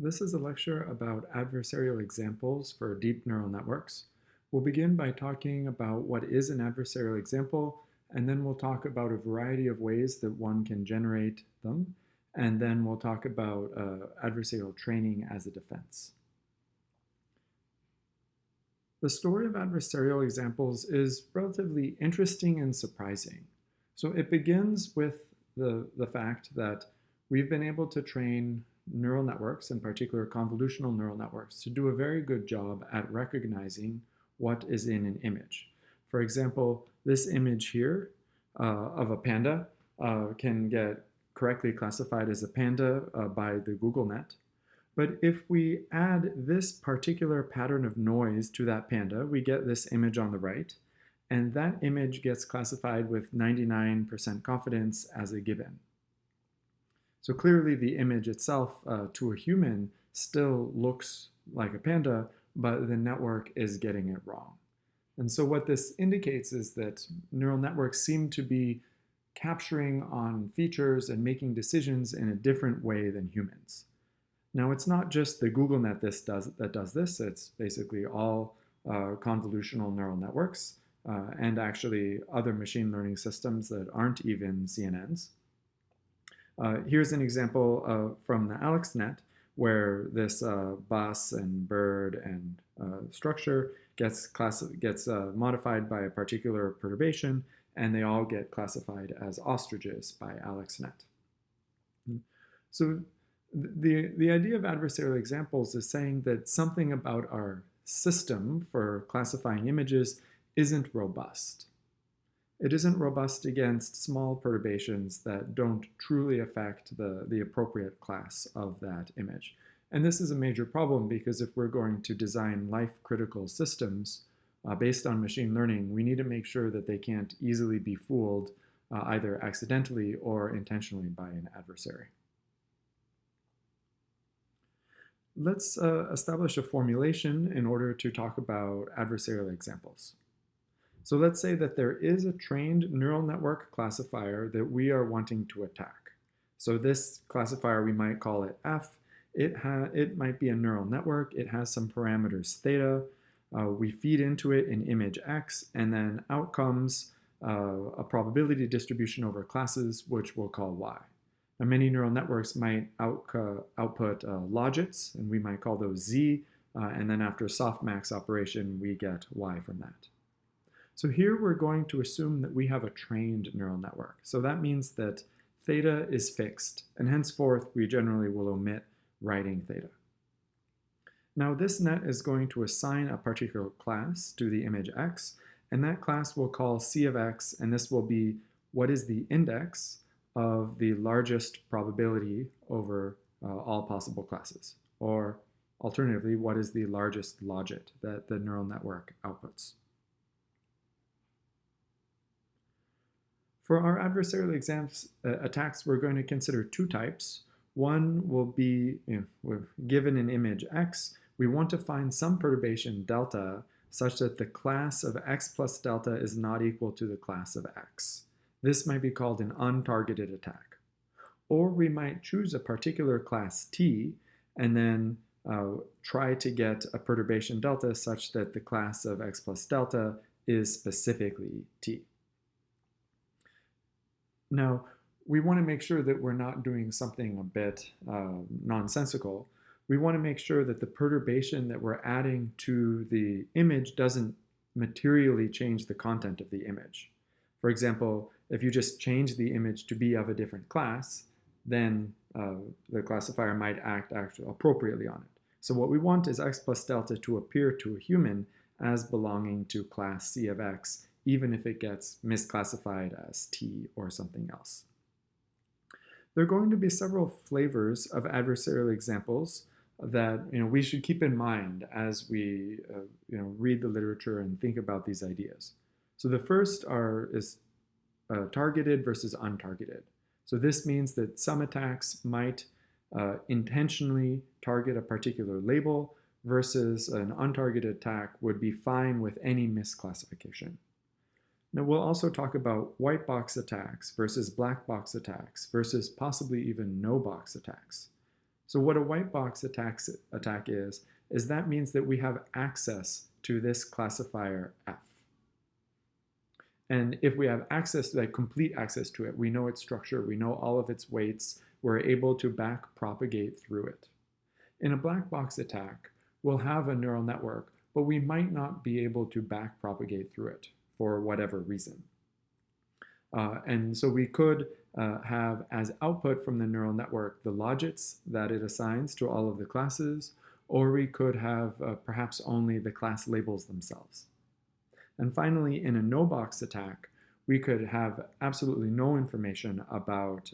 This is a lecture about adversarial examples for deep neural networks. We'll begin by talking about what is an adversarial example, and then we'll talk about a variety of ways that one can generate them, and then we'll talk about adversarial training as a defense. The story of adversarial examples is relatively interesting and surprising. So it begins with the fact that we've been able to train neural networks, in particular convolutional neural networks, to do a very good job at recognizing what is in an image. For example, this image here of a panda can get correctly classified as a panda by the GoogleNet. But if we add this particular pattern of noise to that panda, we get this image on the right, and that image gets classified with 99% confidence as a given. So clearly the image itself to a human still looks like a panda, but the network is getting it wrong. And so what this indicates is that neural networks seem to be capturing on features and making decisions in a different way than humans. Now, it's not just the GoogleNet that does this. It's basically all convolutional neural networks and actually other machine learning systems that aren't even CNNs. Here's an example from the AlexNet where this bus and bird and structure gets modified by a particular perturbation, and they all get classified as ostriches by AlexNet. So the idea of adversarial examples is saying that something about our system for classifying images isn't robust. It isn't robust against small perturbations that don't truly affect the appropriate class of that image. And this is a major problem because if we're going to design life-critical systems based on machine learning, we need to make sure that they can't easily be fooled either accidentally or intentionally by an adversary. Let's establish a formulation in order to talk about adversarial examples. So let's say that there is a trained neural network classifier that we are wanting to attack. So this classifier, we might call it F. It might be a neural network. It has some parameters theta. We feed into it an image X, and then out comes a probability distribution over classes, which we'll call Y. Now, many neural networks might output logits, and we might call those Z, and then after a softmax operation, we get Y from that. So here we're going to assume that we have a trained neural network. So that means that theta is fixed, and henceforth we generally will omit writing theta. Now this net is going to assign a particular class to the image X, and that class we'll call C of X, and this will be what is the index of the largest probability over all possible classes, or alternatively, what is the largest logit that the neural network outputs. For our adversarial attacks, we're going to consider two types. One will be, we're given an image X, we want to find some perturbation delta such that the class of X plus delta is not equal to the class of X. This might be called an untargeted attack. Or we might choose a particular class T and then try to get a perturbation delta such that the class of X plus delta is specifically T. Now, we want to make sure that we're not doing something a bit nonsensical. We want to make sure that the perturbation that we're adding to the image doesn't materially change the content of the image. For example, if you just change the image to be of a different class, then the classifier might act actually appropriately on it. So what we want is X plus delta to appear to a human as belonging to class C of X, even if it gets misclassified as T or something else. There are going to be several flavors of adversarial examples that we should keep in mind as we read the literature and think about these ideas. So the first is targeted versus untargeted. So this means that some attacks might intentionally target a particular label versus an untargeted attack would be fine with any misclassification. Now we'll also talk about white box attacks versus black box attacks versus possibly even no box attacks. So what a white box attack is that means that we have access to this classifier F. And if we have access, like complete access to it, we know its structure, we know all of its weights, we're able to back propagate through it. In a black box attack, we'll have a neural network, but we might not be able to back propagate through it for whatever reason. And so we could have as output from the neural network the logits that it assigns to all of the classes, or we could have perhaps only the class labels themselves. And finally, in a no-box attack, we could have absolutely no information about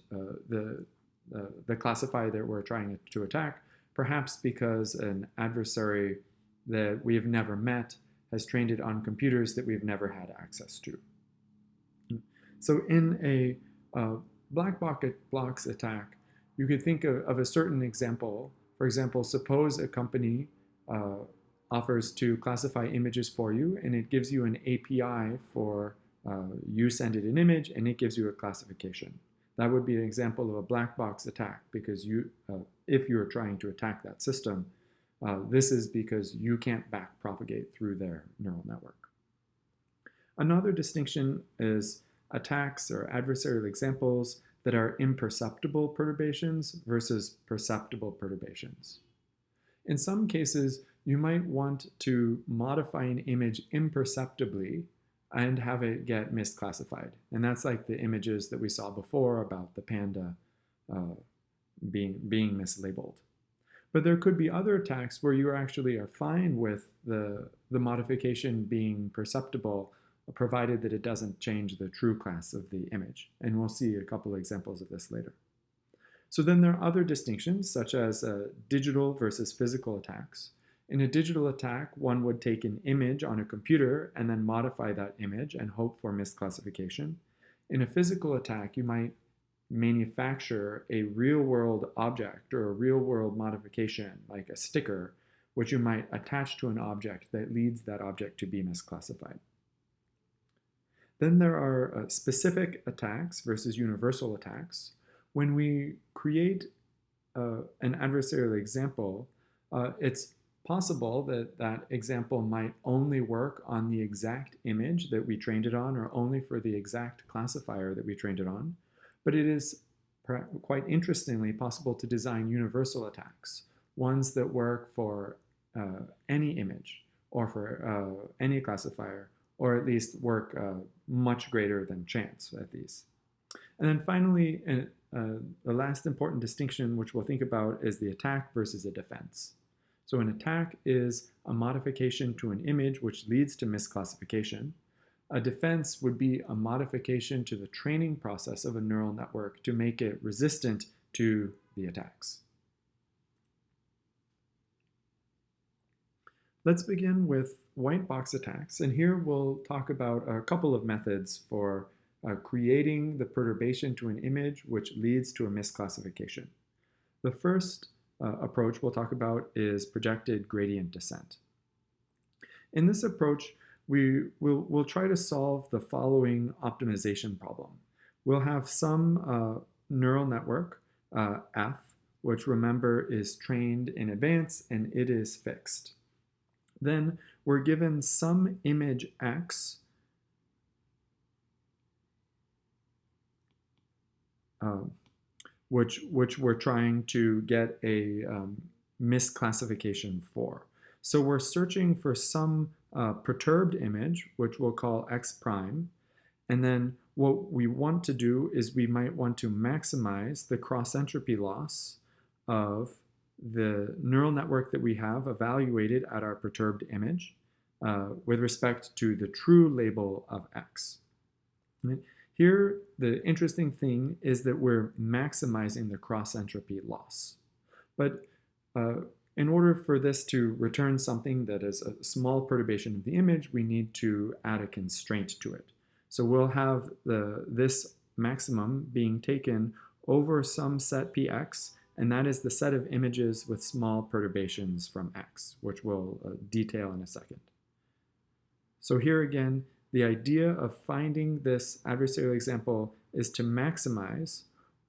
the classifier that we're trying to attack, perhaps because an adversary that we have never met has trained it on computers that we've never had access to. So in a black box attack, you could think of a certain example. For example, suppose a company offers to classify images for you, and it gives you an API for you send it an image, and it gives you a classification. That would be an example of a black box attack, because you, if you're trying to attack that system, this is because you can't back propagate through their neural network. Another distinction is attacks or adversarial examples that are imperceptible perturbations versus perceptible perturbations. In some cases, you might want to modify an image imperceptibly and have it get misclassified. And that's like the images that we saw before about the panda being mislabeled. But there could be other attacks where you actually are fine with the modification being perceptible, provided that it doesn't change the true class of the image. And we'll see a couple of examples of this later. So then there are other distinctions, such as digital versus physical attacks. In a digital attack, one would take an image on a computer and then modify that image and hope for misclassification. In a physical attack, you might manufacture a real-world object or a real-world modification, like a sticker, which you might attach to an object that leads that object to be misclassified. Then there are specific attacks versus universal attacks. When we create an adversarial example, it's possible that that example might only work on the exact image that we trained it on, or only for the exact classifier that we trained it on. But it is quite interestingly possible to design universal attacks, ones that work for any image or for any classifier, or at least work much greater than chance at these. And then finally, the last important distinction which we'll think about is the attack versus a defense. So an attack is a modification to an image which leads to misclassification. A defense would be a modification to the training process of a neural network to make it resistant to the attacks. Let's begin with white box attacks, and here we'll talk about a couple of methods for creating the perturbation to an image which leads to a misclassification. The first approach we'll talk about is projected gradient descent. In this approach, we'll try to solve the following optimization problem. We'll have some neural network, F, which remember is trained in advance and it is fixed. Then we're given some image X which we're trying to get a misclassification for. So we're searching for some perturbed image, which we'll call X prime. And then what we want to do is we might want to maximize the cross-entropy loss of the neural network that we have evaluated at our perturbed image with respect to the true label of X. Here, the interesting thing is that we're maximizing the cross-entropy loss. But in order for this to return something that is a small perturbation of the image, we need to add a constraint to it. So we'll have this maximum being taken over some set Px, and that is the set of images with small perturbations from X, which we'll detail in a second. So here again, the idea of finding this adversarial example is to maximize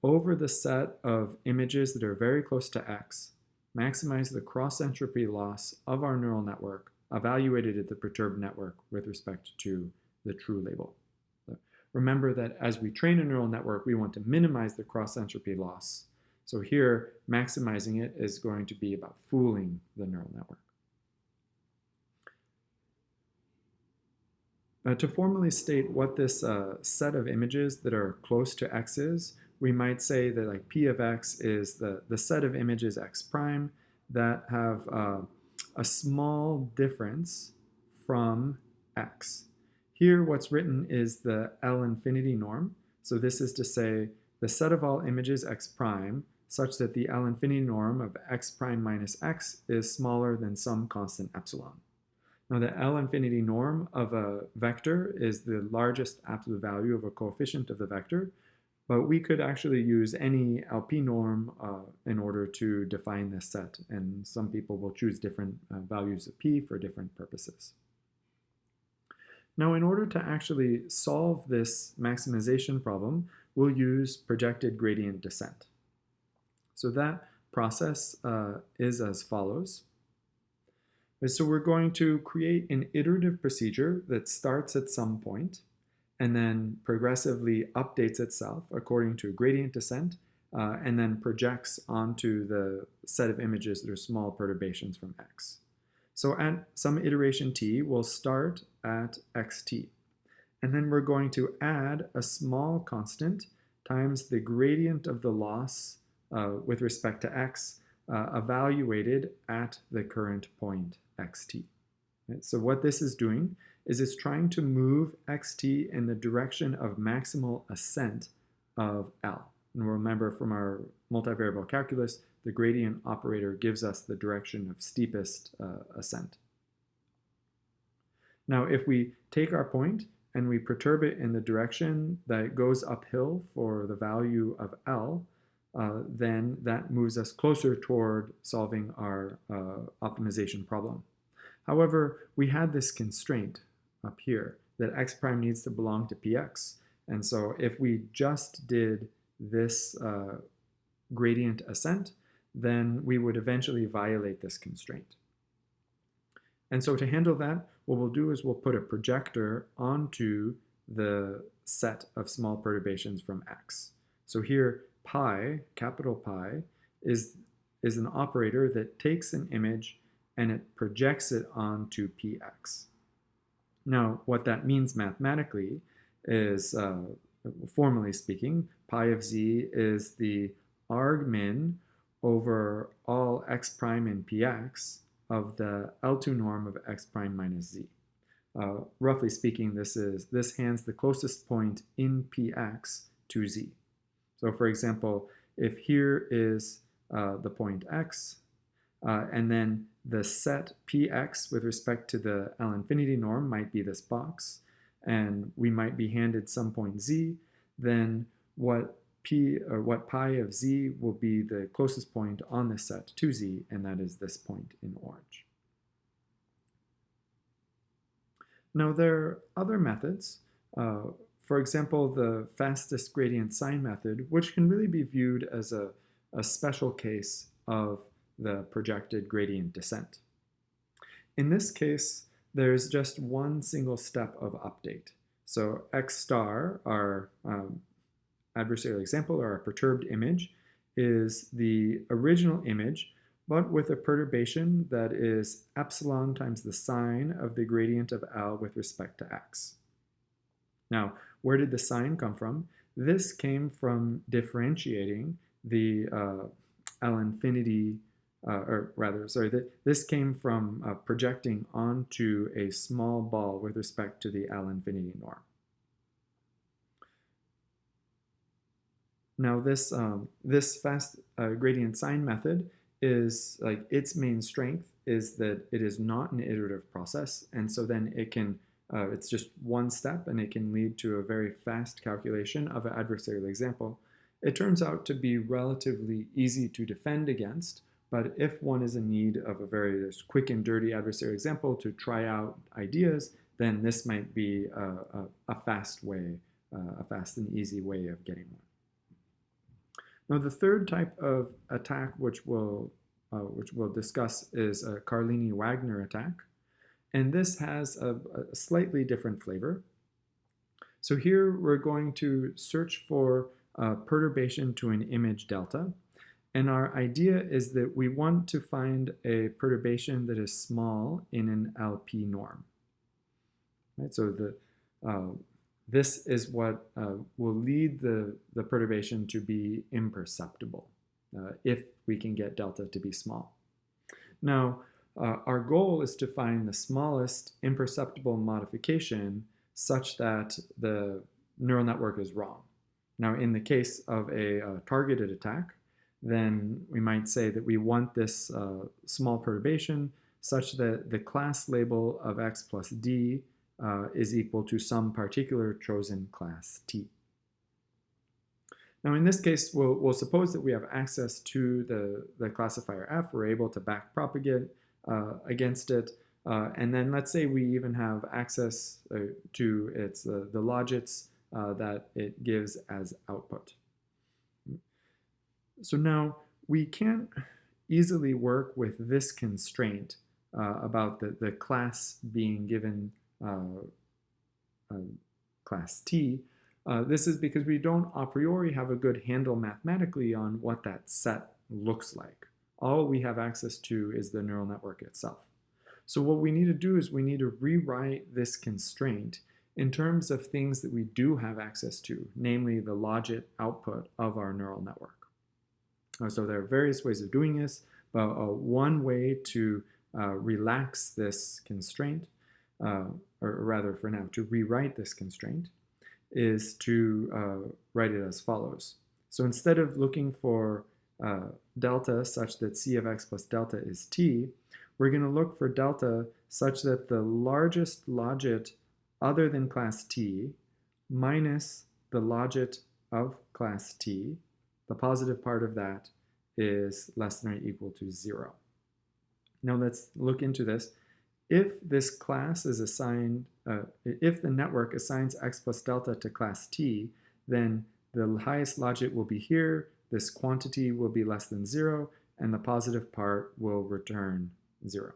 over the set of images that are very close to X, maximize the cross-entropy loss of our neural network evaluated at the perturbed network with respect to the true label. So remember that as we train a neural network, we want to minimize the cross-entropy loss. So here, maximizing it is going to be about fooling the neural network. To formally state what this set of images that are close to X is, we might say that like P of X is the set of images X prime that have a small difference from X. Here what's written is the L infinity norm. So this is to say the set of all images X prime such that the L infinity norm of X prime minus X is smaller than some constant epsilon. Now the L infinity norm of a vector is the largest absolute value of a coefficient of the vector, but we could actually use any LP norm in order to define this set, and some people will choose different values of P for different purposes. Now in order to actually solve this maximization problem, we'll use projected gradient descent. So that process is as follows. So we're going to create an iterative procedure that starts at some point and then progressively updates itself according to gradient descent and then projects onto the set of images that are small perturbations from X. So at some iteration t, we'll start at xt. And then we're going to add a small constant times the gradient of the loss with respect to X evaluated at the current point xt. Right? So what this is doing is it's trying to move xt in the direction of maximal ascent of L. And remember from our multivariable calculus, the gradient operator gives us the direction of steepest ascent. Now if we take our point and we perturb it in the direction that it goes uphill for the value of L, then that moves us closer toward solving our optimization problem. However, we had this constraint up here that X prime needs to belong to Px. And so if we just did this gradient ascent, then we would eventually violate this constraint. And so to handle that, what we'll do is we'll put a projector onto the set of small perturbations from X. So here, pi, capital Pi, is an operator that takes an image and it projects it onto Px. Now, what that means mathematically is, formally speaking, pi of z is the argmin over all x prime in Px of the L2 norm of x prime minus z. Roughly speaking, this hands the closest point in Px to z. So for example, if here is the point x, and then the set Px with respect to the L infinity norm might be this box, and we might be handed some point z, then what pi of z will be the closest point on this set to z, and that is this point in orange. Now there are other methods. For example, the fastest gradient sign method, which can really be viewed as a special case of the projected gradient descent. In this case, there's just one single step of update. So x star, our adversarial example, or our perturbed image, is the original image, but with a perturbation that is epsilon times the sine of the gradient of L with respect to x. Now, where did the sine come from? This came from differentiating the L infinity, this came from projecting onto a small ball with respect to the L infinity norm. Now this fast gradient sign method is, like, its main strength is that it is not an iterative process, and so then it can, it's just one step and it can lead to a very fast calculation of an adversarial example. It turns out to be relatively easy to defend against, but if one is in need of a very quick and dirty adversarial example to try out ideas, then this might be a fast and easy way of getting one. Now, the third type of attack which we'll discuss is a Carlini-Wagner attack. And this has a slightly different flavor. So here we're going to search for a perturbation to an image delta. And our idea is that we want to find a perturbation that is small in an LP norm. Right? So this is what will lead the perturbation to be imperceptible if we can get delta to be small. Now, our goal is to find the smallest imperceptible modification such that the neural network is wrong. Now, in the case of a targeted attack, then we might say that we want this small perturbation such that the class label of x plus d is equal to some particular chosen class t. Now, in this case, we'll suppose that we have access to the classifier f. We're able to backpropagate against it. And then let's say we even have access to its the logits that it gives as output. So now we can't easily work with this constraint about the class being given class T. This is because we don't a priori have a good handle mathematically on what that set looks like. All we have access to is the neural network itself. So what we need to do is we need to rewrite this constraint in terms of things that we do have access to, namely the logit output of our neural network. So there are various ways of doing this, but one way to relax this constraint, or rather for now, to rewrite this constraint, is to write it as follows. So instead of looking for delta such that c of x plus delta is t, we're going to look for delta such that the largest logit other than class t minus the logit of class t, the positive part of that, is less than or equal to 0. Now let's look into this. If this class is assigned, if the network assigns x plus delta to class t, then the highest logit will be here, this quantity will be less than 0, and the positive part will return 0.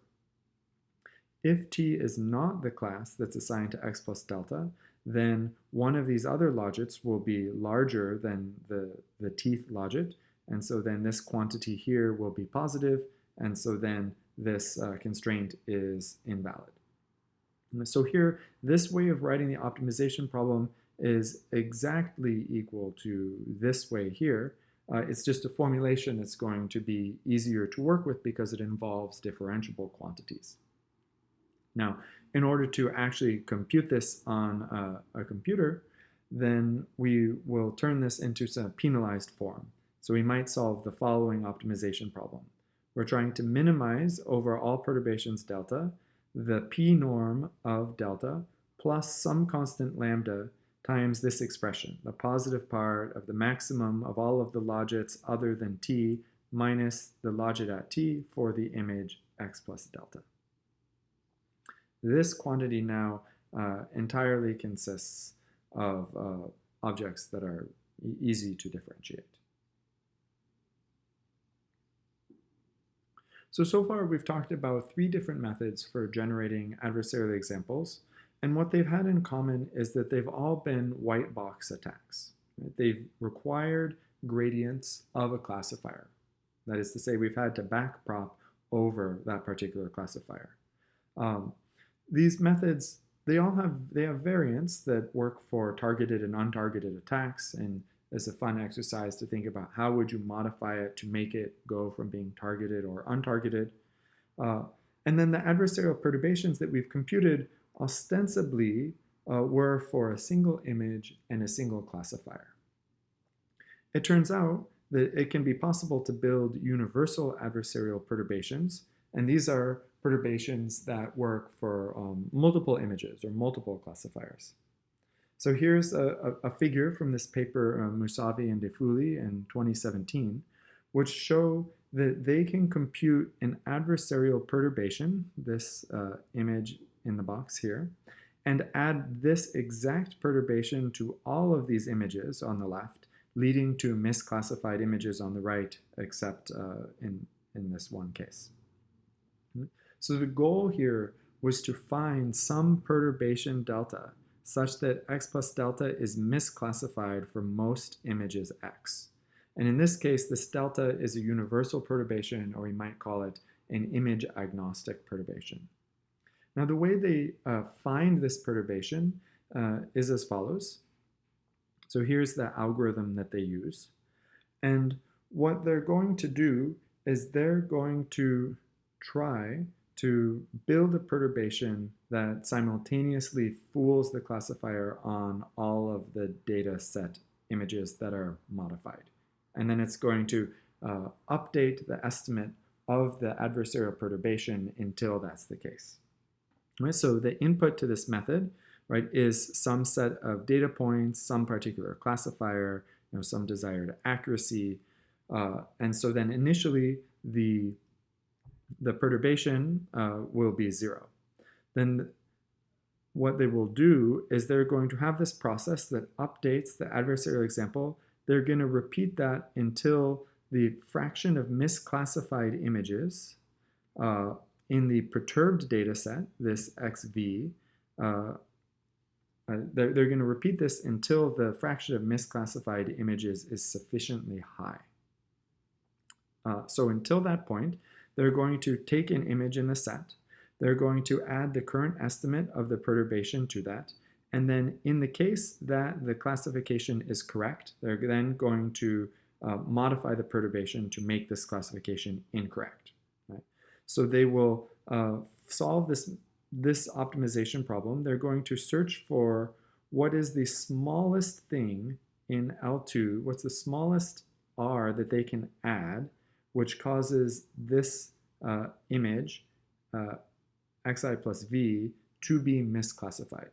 If t is not the class that's assigned to x plus delta, then one of these other logits will be larger than the tth logit, and so then this quantity here will be positive, and so then this constraint is invalid. And so here, this way of writing the optimization problem is exactly equal to this way here. It's just a formulation that's going to be easier to work with because it involves differentiable quantities. Now, in order to actually compute this on a computer, then we will turn this into some penalized form. So we might solve the following optimization problem. We're trying to minimize over all perturbations delta the p norm of delta plus some constant lambda times this expression, the positive part of the maximum of all of the logits other than t minus the logit at t for the image x plus delta. This quantity now entirely consists of objects that are easy to differentiate. So far we've talked about 3 different methods for generating adversarial examples, and what they've had in common is that they've all been white box attacks. Right? They've required gradients of a classifier. That is to say, we've had to backprop over that particular classifier. These methods, they have variants that work for targeted and untargeted attacks, and it's a fun exercise to think about how would you modify it to make it go from being targeted or untargeted. And then the adversarial perturbations that we've computed ostensibly were for a single image and a single classifier. It turns out that it can be possible to build universal adversarial perturbations, and these are perturbations that work for multiple images or multiple classifiers. So here's a figure from this paper, Musavi and Defuli in 2017, which show that they can compute an adversarial perturbation, this image in the box here, and add this exact perturbation to all of these images on the left, leading to misclassified images on the right, except in this one case. So the goal here was to find some perturbation delta such that x plus delta is misclassified for most images x. And in this case, this delta is a universal perturbation, or we might call it an image agnostic perturbation. Now, the way they find this perturbation is as follows. So here's the algorithm that they use. And what they're going to do is they're going to try to build a perturbation that simultaneously fools the classifier on all of the data set images that are modified. And then it's going to update the estimate of the adversarial perturbation until that's the case. Right, so the input to this method, right, is some set of data points, some particular classifier, some desired accuracy. And so then initially the perturbation will be 0. Then what they will do is they're going to have this process that updates the adversarial example. They're going to repeat that until the fraction of misclassified images in the perturbed data set, this XV, they're going to repeat this until the fraction of misclassified images is sufficiently high. So until that point, they're going to take an image in the set. They're going to add the current estimate of the perturbation to that. And then in the case that the classification is correct, they're then going to modify the perturbation to make this classification incorrect. Right? So they will solve this optimization problem. They're going to search for what is the smallest thing in L2, what's the smallest R that they can add, which causes this image, xi plus v, to be misclassified.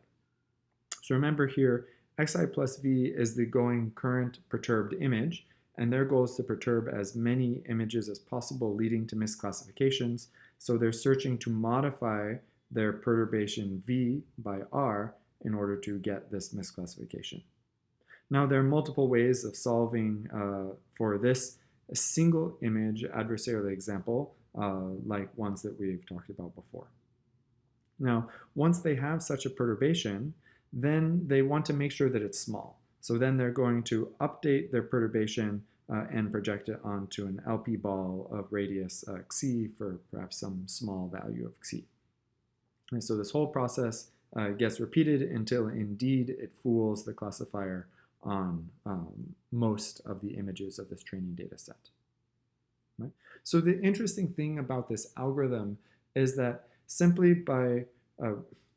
So remember here, xi plus v is the going current perturbed image, and their goal is to perturb as many images as possible, leading to misclassifications. So they're searching to modify their perturbation v by r in order to get this misclassification. Now, there are multiple ways of solving for this a single image adversarial example, like ones that we've talked about before. Now, once they have such a perturbation, then they want to make sure that it's small. So then they're going to update their perturbation and project it onto an LP ball of radius xi for perhaps some small value of xi. And so this whole process gets repeated until indeed it fools the classifier on most of the images of this training data set. Right? So the interesting thing about this algorithm is that simply by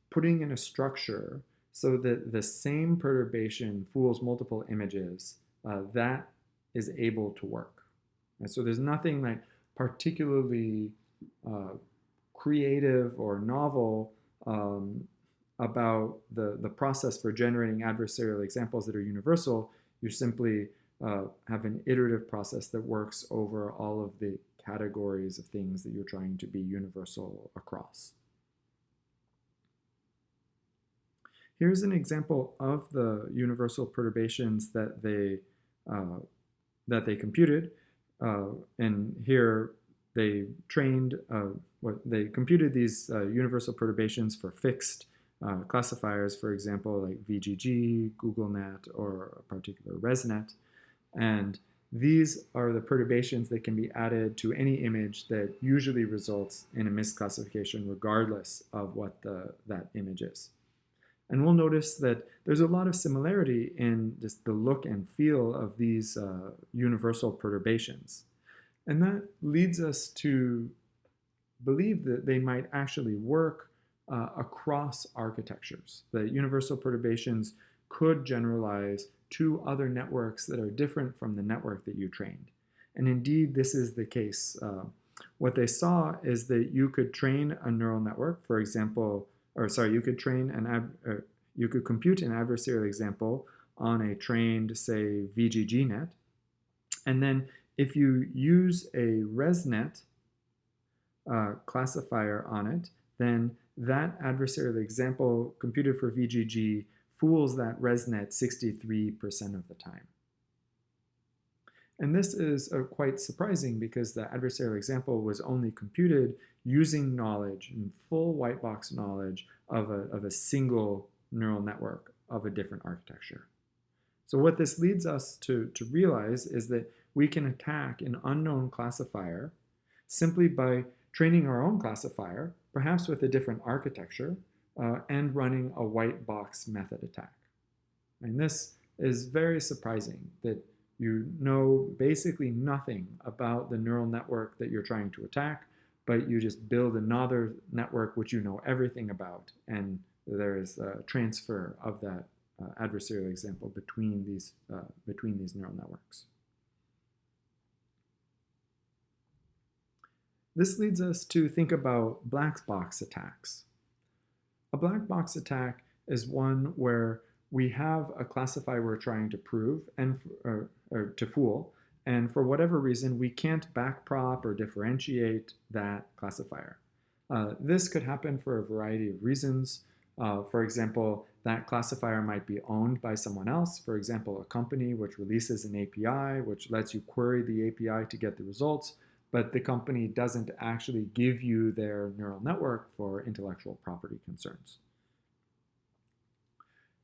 putting in a structure so that the same perturbation fools multiple images, that is able to work. And so there's nothing like particularly creative or novel about the process for generating adversarial examples that are universal. You simply have an iterative process that works over all of the categories of things that you're trying to be universal across. Here's an example of the universal perturbations that they computed, and here they trained, they computed these universal perturbations for fixed classifiers, for example, like VGG, GoogleNet, or a particular ResNet. And these are the perturbations that can be added to any image that usually results in a misclassification regardless of what that image is. And we'll notice that there's a lot of similarity in just the look and feel of these universal perturbations. And that leads us to believe that they might actually work across architectures. The universal perturbations could generalize to other networks that are different from the network that you trained. And indeed, this is the case. What they saw is that you could train a neural network, for example, you could compute an adversarial example on a trained, say, VGG net. And then if you use a ResNet classifier on it, then that adversarial example computed for VGG fools that ResNet 63% of the time. And this is quite surprising because the adversarial example was only computed using knowledge, and full white box knowledge of a single neural network of a different architecture. So what this leads us to realize is that we can attack an unknown classifier simply by training our own classifier, perhaps with a different architecture, and running a white box method attack. And this is very surprising that you know basically nothing about the neural network that you're trying to attack, but you just build another network which you know everything about, and there is a transfer of that adversarial example between these neural networks. This leads us to think about black box attacks. A black box attack is one where we have a classifier we're trying to prove or to fool, and for whatever reason we can't backprop or differentiate that classifier. This could happen for a variety of reasons. For example, that classifier might be owned by someone else. For example, a company which releases an API which lets you query the API to get the results, but the company doesn't actually give you their neural network for intellectual property concerns.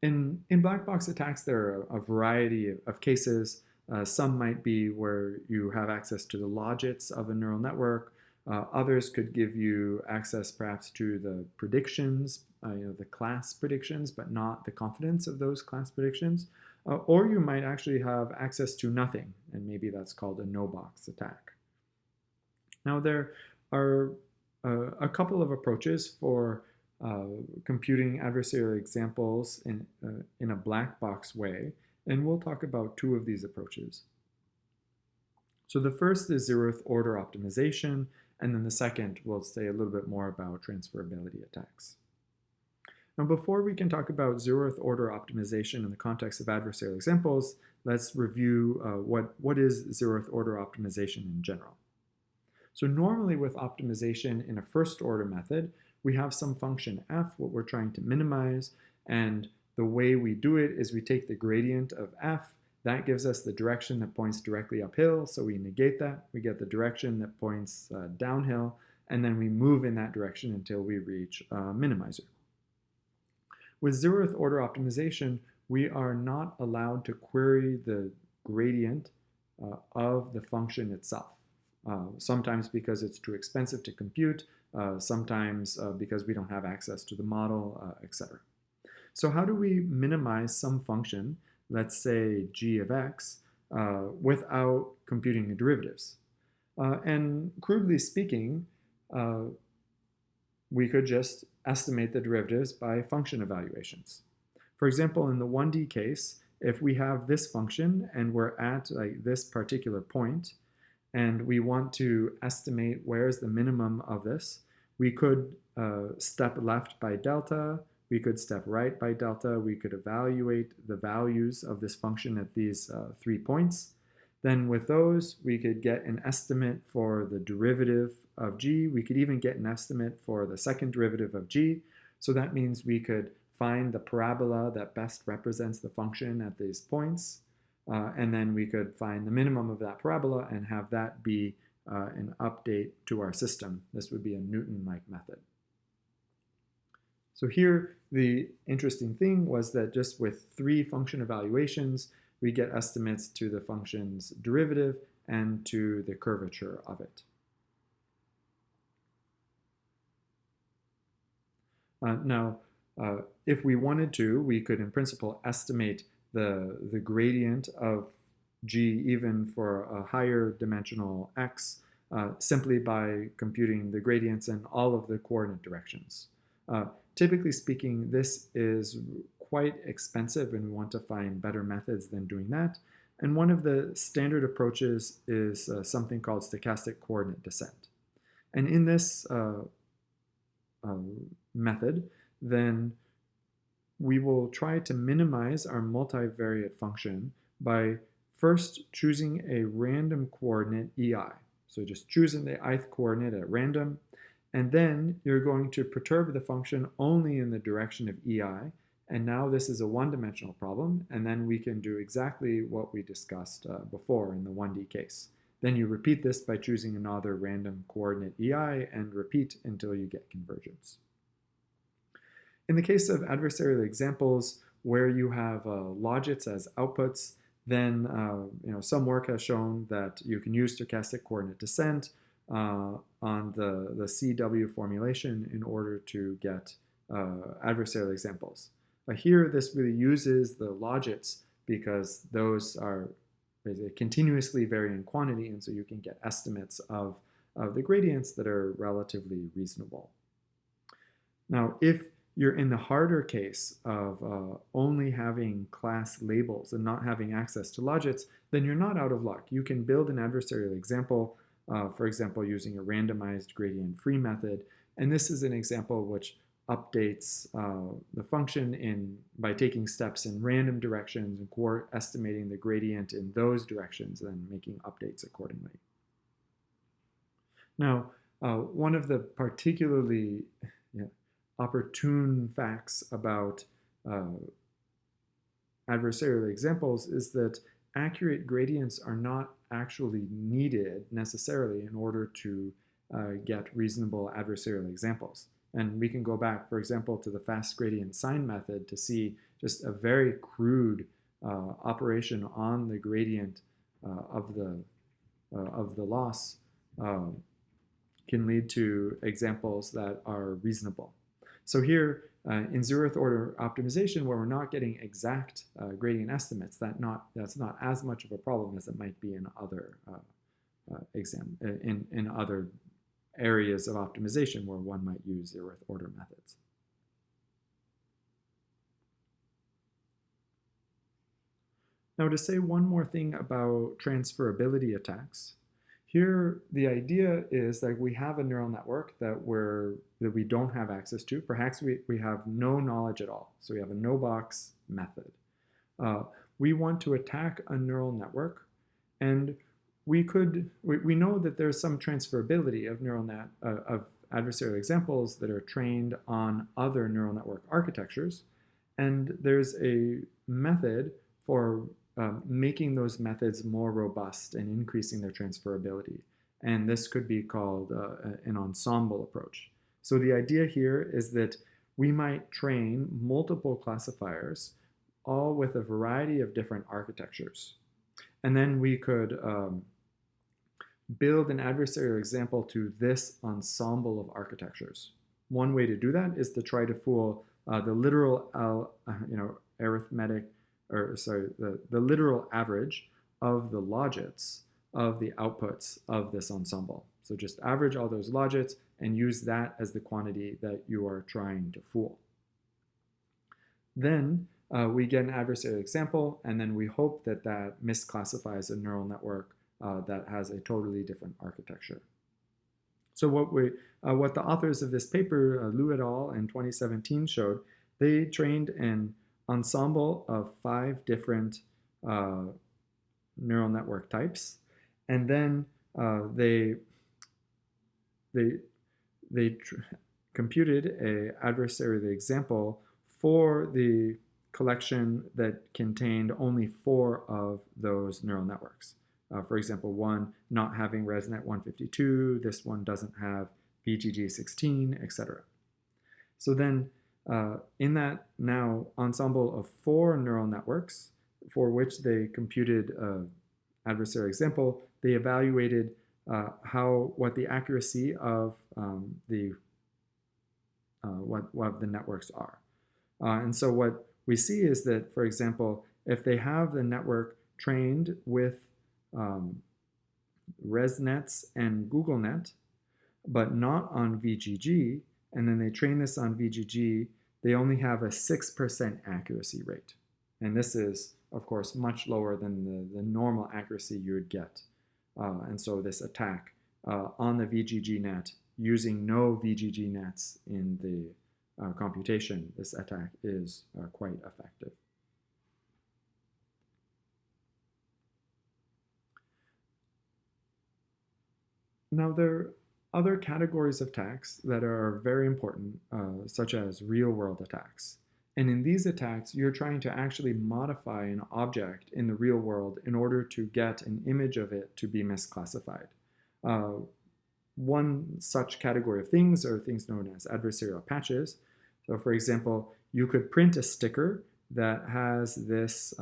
In black box attacks, there are a variety of cases. Some might be where you have access to the logits of a neural network. Others could give you access perhaps to the predictions, the class predictions, but not the confidence of those class predictions. Or you might actually have access to nothing, and maybe that's called a no-box attack. Now, there are a couple of approaches for computing adversarial examples in a black box way, and we'll talk about two of these approaches. So the first is Zeroth Order Optimization, and then the second we'll say a little bit more about transferability attacks. Now, before we can talk about Zeroth Order Optimization in the context of adversarial examples, let's review what is Zeroth Order Optimization in general. So normally with optimization in a first order method, we have some function f, what we're trying to minimize, and the way we do it is we take the gradient of f, that gives us the direction that points directly uphill, so we negate that, we get the direction that points downhill, and then we move in that direction until we reach a minimizer. With zeroth order optimization, we are not allowed to query the gradient of the function itself. Sometimes because it's too expensive to compute, sometimes because we don't have access to the model, etc. So how do we minimize some function, let's say g of x, without computing the derivatives? And crudely speaking, we could just estimate the derivatives by function evaluations. For example, in the 1D case, if we have this function and we're at this particular point, and we want to estimate where's the minimum of this, we could step left by delta, we could step right by delta, we could evaluate the values of this function at these 3 points. Then with those, we could get an estimate for the derivative of g. We could even get an estimate for the second derivative of g. So that means we could find the parabola that best represents the function at these points. And then we could find the minimum of that parabola and have that be an update to our system. This would be a Newton-like method. So here, the interesting thing was that just with 3 function evaluations, we get estimates to the function's derivative and to the curvature of it. Now, if we wanted to, we could in principle estimate the gradient of g even for a higher dimensional x simply by computing the gradients in all of the coordinate directions. Typically speaking, this is quite expensive and we want to find better methods than doing that. And one of the standard approaches is something called stochastic coordinate descent. And in this method, then we will try to minimize our multivariate function by first choosing a random coordinate ei. So just choosing the ith coordinate at random, and then you're going to perturb the function only in the direction of ei, And now this is a one-dimensional problem, and then we can do exactly what we discussed before in the 1D case. Then you repeat this by choosing another random coordinate EI and repeat until you get convergence. In the case of adversarial examples where you have logits as outputs, then some work has shown that you can use stochastic coordinate descent on the CW formulation in order to get adversarial examples. Here, this really uses the logits because those are continuously varying quantity, and so you can get estimates of the gradients that are relatively reasonable. Now, if you're in the harder case of only having class labels and not having access to logits, then you're not out of luck. You can build an adversarial example, for example, using a randomized gradient-free method, and this is an example which updates the function by taking steps in random directions and estimating the gradient in those directions and then making updates accordingly. Now, one of the particularly opportune facts about adversarial examples is that accurate gradients are not actually needed necessarily in order to get reasonable adversarial examples. And we can go back, for example, to the fast gradient sine method to see just a very crude operation on the gradient of the loss can lead to examples that are reasonable. So here in zeroth order optimization, where we're not getting exact gradient estimates, that's not as much of a problem as it might be in other in other areas of optimization where one might use zeroth order methods. Now, to say one more thing about transferability attacks, here the idea is that we have a neural network that we don't have access to. Perhaps we have no knowledge at all. So we have a no-box method. We want to attack a neural network, and we know that there's some transferability of of adversarial examples that are trained on other neural network architectures, and there's a method for making those methods more robust and increasing their transferability. And this could be called an ensemble approach. So the idea here is that we might train multiple classifiers, all with a variety of different architectures. And then we could build an adversarial example to this ensemble of architectures. One way to do that is to try to fool the literal arithmetic, the literal average of the logits of the outputs of this ensemble. So just average all those logits and use that as the quantity that you are trying to fool. Then we get an adversarial example, and then we hope that that misclassifies a neural network that has a totally different architecture. So what the authors of this paper, Liu et al. In 2017 showed, they trained an ensemble of 5 different neural network types, and then they computed an adversarial example for the collection that contained only 4 of those neural networks. For example, one not having ResNet 152, this one doesn't have VGG16, etc. So then in that now ensemble of 4 neural networks for which they computed an adversarial example, they evaluated what the accuracy of what the networks are. And so what we see is that, for example, if they have the network trained with ResNets and GoogleNet, but not on VGG, and then they train this on VGG, they only have a 6% accuracy rate. And this is, of course, much lower than the normal accuracy you would get. And so this attack on the VGG net, using no VGG nets in the computation, this attack is quite effective. Now, there are other categories of attacks that are very important, such as real-world attacks. And in these attacks, you're trying to actually modify an object in the real world in order to get an image of it to be misclassified. One such category of things are things known as adversarial patches. So for example, you could print a sticker that has this,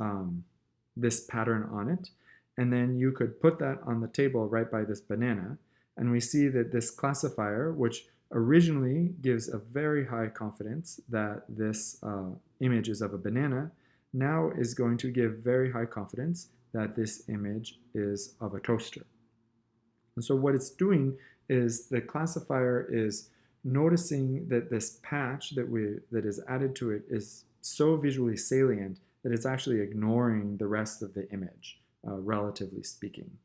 this pattern on it, and then you could put that on the table right by this banana, and we see that this classifier, which originally gives a very high confidence that this image is of a banana, now is going to give very high confidence that this image is of a toaster. And so what it's doing is the classifier is noticing that this patch that is added to it is so visually salient that it's actually ignoring the rest of the image, relatively speaking.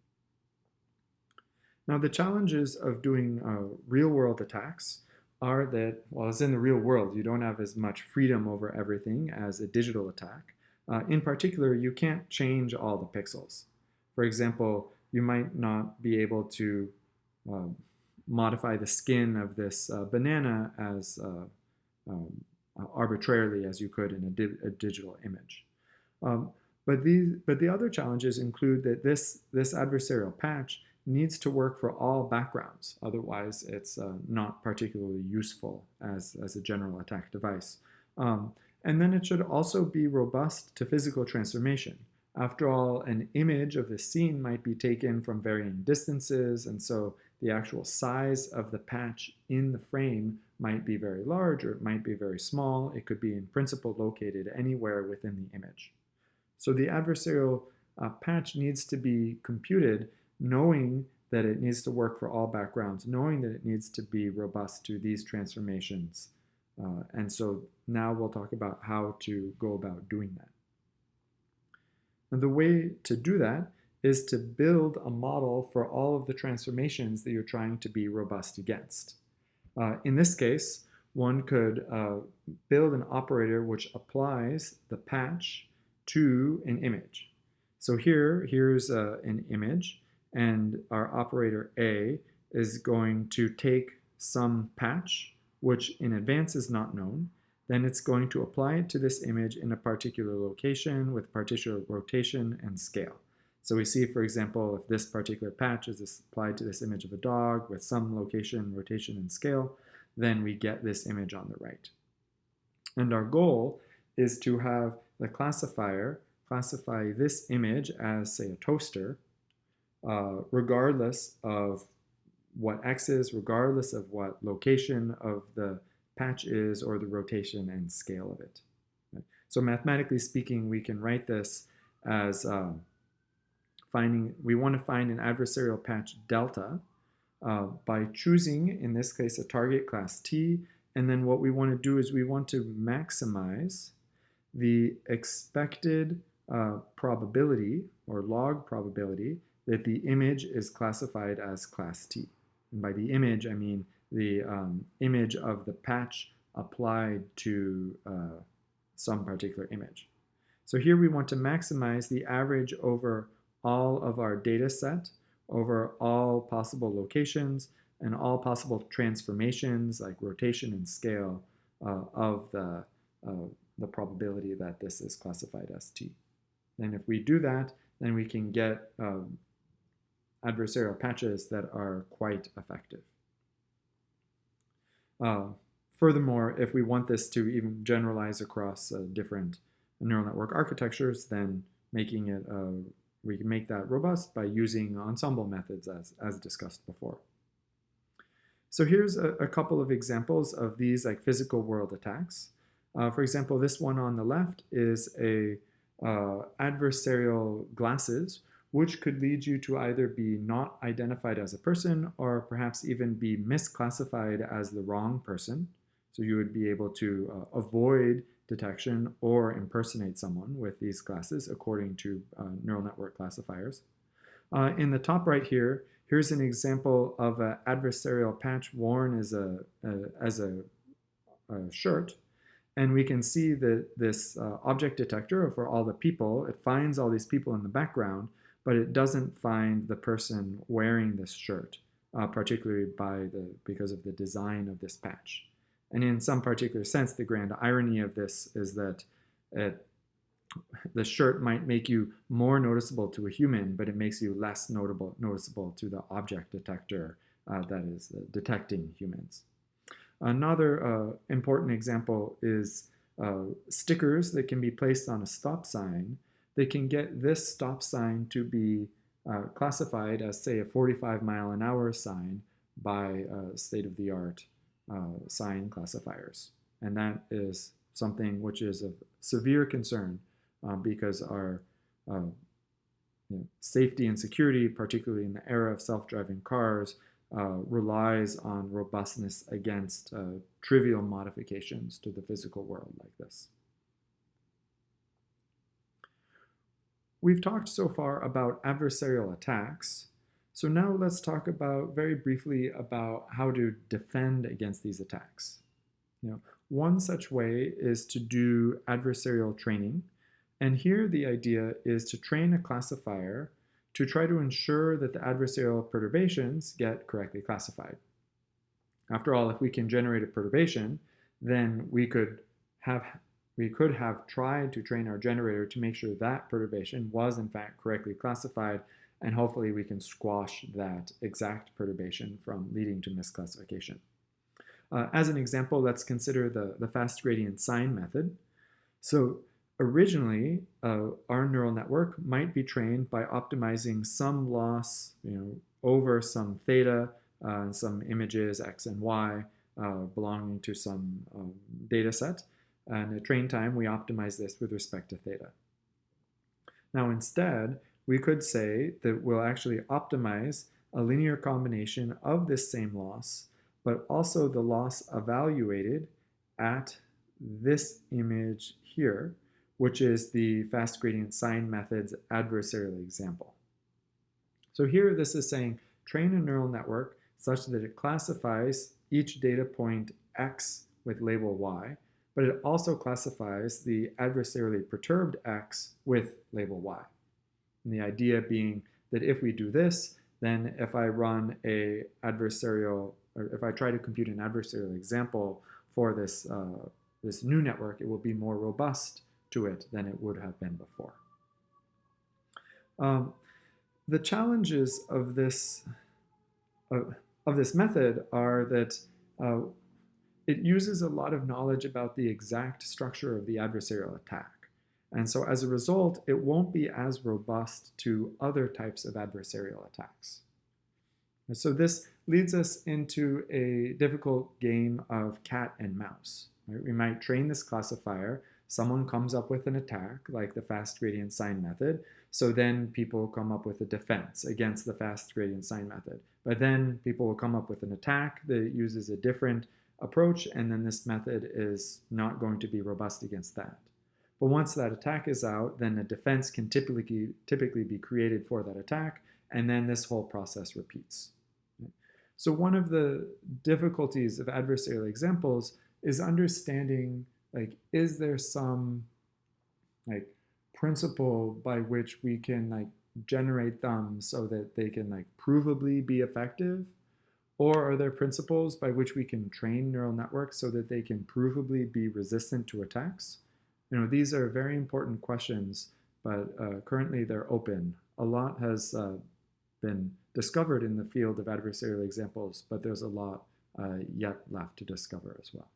Now, the challenges of doing real-world attacks are that, well, as in the real world, you don't have as much freedom over everything as a digital attack. In particular, you can't change all the pixels. For example, you might not be able to modify the skin of this banana as arbitrarily as you could in a digital image. But the other challenges include that this adversarial patch needs to work for all backgrounds. Otherwise, it's not particularly useful as a general attack device. And then it should also be robust to physical transformation. After all, an image of the scene might be taken from varying distances, and so the actual size of the patch in the frame might be very large or it might be very small. It could be in principle located anywhere within the image. So the adversarial patch needs to be computed knowing that it needs to work for all backgrounds, knowing that it needs to be robust to these transformations. And so now we'll talk about how to go about doing that. And the way to do that is to build a model for all of the transformations that you're trying to be robust against. In this case, one could build an operator which applies the patch to an image. So here's an image, and our operator A is going to take some patch, which in advance is not known. Then it's going to apply it to this image in a particular location with particular rotation and scale. So we see, for example, if this particular patch is applied to this image of a dog with some location, rotation, and scale, then we get this image on the right. And our goal is to have the classifier classify this image as, say, a toaster, regardless of what X is, regardless of what location of the patch is or the rotation and scale of it. Right? So mathematically speaking, we can write this as we want to find an adversarial patch delta by choosing, in this case, a target class T, and then what we want to do is we want to maximize the expected probability or log probability that the image is classified as class T. And by the image, I mean the image of the patch applied to some particular image. So here we want to maximize the average over all of our data set, over all possible locations, and all possible transformations like rotation and scale of the probability that this is classified as T. And if we do that, then we can get adversarial patches that are quite effective. Furthermore, if we want this to even generalize across different neural network architectures, then making it we can make that robust by using ensemble methods as discussed before. So here's a couple of examples of these like physical world attacks. For example, this one on the left is a adversarial glasses, which could lead you to either be not identified as a person or perhaps even be misclassified as the wrong person. So you would be able to avoid detection or impersonate someone with these glasses according to neural network classifiers. In the top right here, here's an example of an adversarial patch worn as a shirt. And we can see that this object detector for all the people, it finds all these people in the background, but it doesn't find the person wearing this shirt, particularly because of the design of this patch. And in some particular sense, the grand irony of this is that the shirt might make you more noticeable to a human, but it makes you less noticeable to the object detector that is detecting humans. Another important example is stickers that can be placed on a stop sign. They can get this stop sign to be classified as, say, a 45-mile-an-hour sign by state-of-the-art sign classifiers. And that is something which is of severe concern because our safety and security, particularly in the era of self-driving cars, relies on robustness against trivial modifications to the physical world like this. We've talked so far about adversarial attacks. So now let's talk about very briefly about how to defend against these attacks. One such way is to do adversarial training. And here the idea is to train a classifier to try to ensure that the adversarial perturbations get correctly classified. After all, if we can generate a perturbation, then we could have tried to train our generator to make sure that perturbation was in fact correctly classified, and hopefully we can squash that exact perturbation from leading to misclassification. As an example, let's consider the fast gradient sine method. So originally, our neural network might be trained by optimizing some loss over some theta, some images x and y belonging to some data set. And at train time, we optimize this with respect to theta. Now instead, we could say that we'll actually optimize a linear combination of this same loss, but also the loss evaluated at this image here, which is the fast gradient sine method's adversarial example. So here this is saying train a neural network such that it classifies each data point x with label y, but it also classifies the adversarially perturbed x with label y. And the idea being that if we do this, then if I run a adversarial, or if I try to compute an adversarial example for this, this new network, it will be more robust to it than it would have been before. The challenges of this method are that it uses a lot of knowledge about the exact structure of the adversarial attack. And so as a result, it won't be as robust to other types of adversarial attacks. And so this leads us into a difficult game of cat and mouse. Right? We might train this classifier. Someone comes up with an attack, like the fast gradient sine method. So then people come up with a defense against the fast gradient sine method. But then people will come up with an attack that uses a different approach, and then this method is not going to be robust against that. But once that attack is out, then a defense can typically be created for that attack, and then this whole process repeats. So one of the difficulties of adversarial examples is understanding, like, is there some principle by which we can generate them so that they can provably be effective? Or are there principles by which we can train neural networks so that they can provably be resistant to attacks? These are very important questions, but currently they're open. A lot has been discovered in the field of adversarial examples, but there's a lot yet left to discover as well.